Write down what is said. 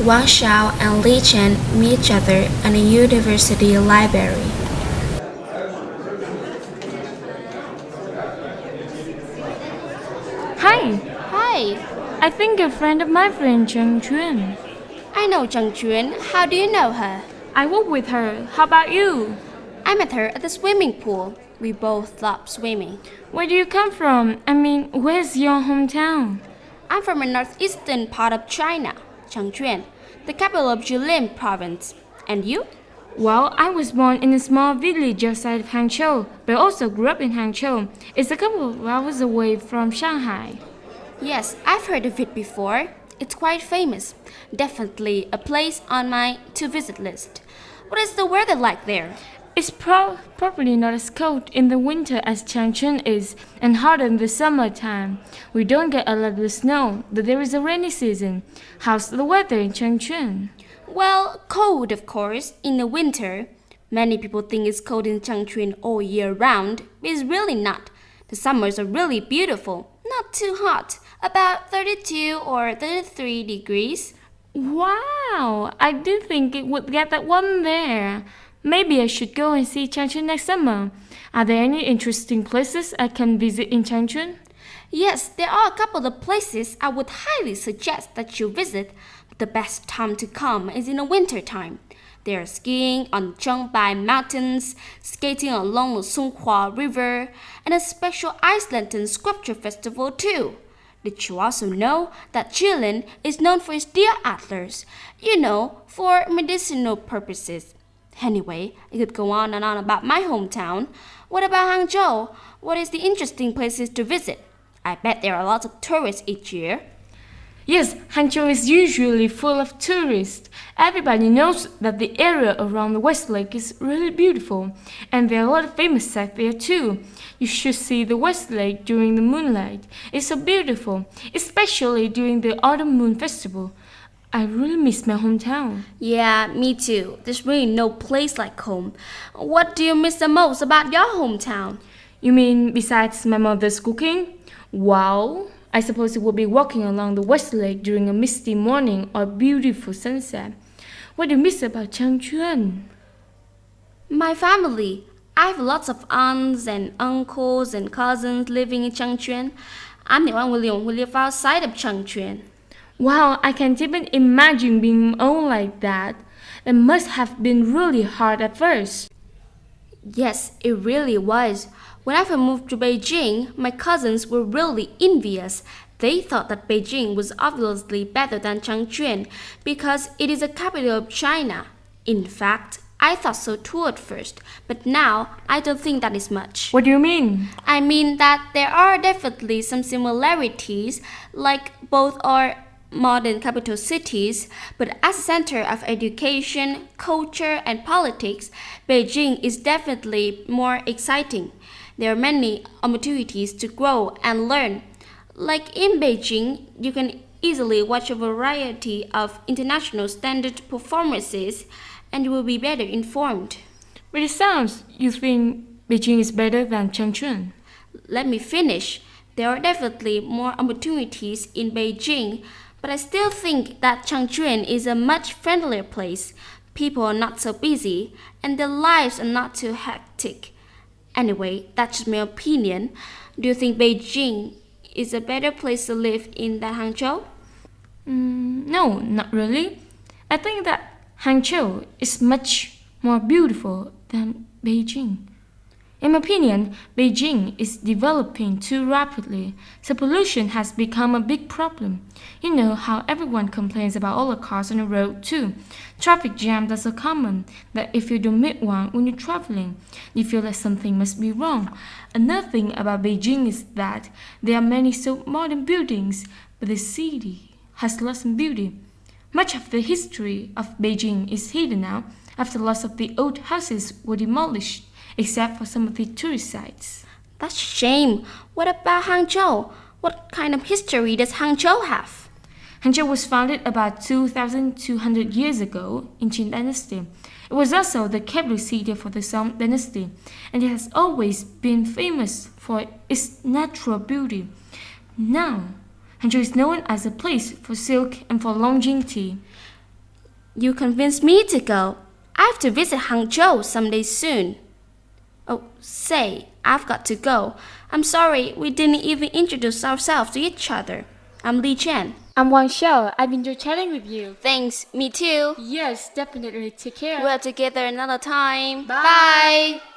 Wang Xiao and Li Chen meet each other in a university library. Hi, Hi, I think a friend of my friend Chang Chuan. I know Zhang Juan. How do you know her? I work with her. How about you? I met her at the swimming pool. We both love swimming. Where do you come from? I mean, where's your hometown? I'm from the northeastern part of China, Changchuan, the capital of Jilin province. And you? Well, I was born in a small village outside of Hangzhou, but also grew up in Hangzhou. It's a couple of hours away from Shanghai. Yes, I've heard of it before. It's quite famous. Definitely a place on my to-visit list. What is the weather like there? It's probably not as cold in the winter as Changchun is, and hotter in the summertime. We don't get a lot of snow, but there is a rainy season. How's the weather in Changchun? Well, cold of course, in the winter. Many people think it's cold in Changchun all year round, but it's really not. The summers are really beautiful, not too hot, about 32 or 33 degrees. Wow, I did think it would get that warm there. Maybe I should go and see Changchun next summer. Are there any interesting places I can visit in Changchun? Yes, there are a couple of places I would highly suggest that you visit, but the best time to come is in the winter time. They are skiing on Chongbai mountains, skating along the Songhua River, and a special ice lantern sculpture festival too. Did you also know that Jilin is known for its deer antlers? For medicinal purposes. Anyway, I could go on and on about my hometown. What about Hangzhou? What is the interesting places to visit? I bet there are lots of tourists each year. Yes, Hangzhou is usually full of tourists. Everybody knows that the area around the West Lake is really beautiful, and there are a lot of famous sites there too. You should see the West Lake during the moonlight. It's so beautiful, especially during the Autumn Moon Festival. I really miss my hometown. Yeah, me too. There's really no place like home. What do you miss the most about your hometown? You mean besides my mother's cooking? Well, I suppose it would be walking along the West Lake during a misty morning or beautiful sunset. What do you miss about Changchuan? My family. I have lots of aunts and uncles and cousins living in Changchuan. I'm the only one who live outside of Changchuan. Wow, I can't even imagine being old like that. It must have been really hard at first. Yes, it really was. When I first moved to Beijing, my cousins were really envious. They thought that Beijing was obviously better than Changchun because it is the capital of China. In fact, I thought so too at first, but now I don't think that is much. What do you mean? I mean that there are definitely some similarities, like both are modern capital cities, but as a center of education, culture, and politics, Beijing is definitely more exciting. There are many opportunities to grow and learn. Like in Beijing, you can easily watch a variety of international standard performances and you will be better informed. But it sounds you think Beijing is better than Changchun. Let me finish. There are definitely more opportunities in Beijing, but I still think that Changchun is a much friendlier place. People are not so busy, and their lives are not too hectic. Anyway, that's just my opinion. Do you think Beijing is a better place to live in than Hangzhou? No, not really. I think that Hangzhou is much more beautiful than Beijing. In my opinion, Beijing is developing too rapidly, so pollution has become a big problem. You know how everyone complains about all the cars on the road too. Traffic jams are so common that if you don't meet one when you're traveling, you feel that something must be wrong. Another thing about Beijing is that there are many so modern buildings, but the city has lost some beauty. Much of the history of Beijing is hidden now after lots of the old houses were demolished, except for some of the tourist sites. That's a shame. What about Hangzhou? What kind of history does Hangzhou have? Hangzhou was founded about 2,200 years ago in Qing Dynasty. It was also the capital city for the Song Dynasty, and it has always been famous for its natural beauty. Now, Hangzhou is known as a place for silk and for longevity. You convinced me to go. I have to visit Hangzhou someday soon. Oh, say, I've got to go. I'm sorry we didn't even introduce ourselves to each other. I'm Li Chen. I'm Wang Xiao. I've enjoyed chatting with you. Thanks, me too. Yes, definitely. Take care. We're together another time. Bye. Bye.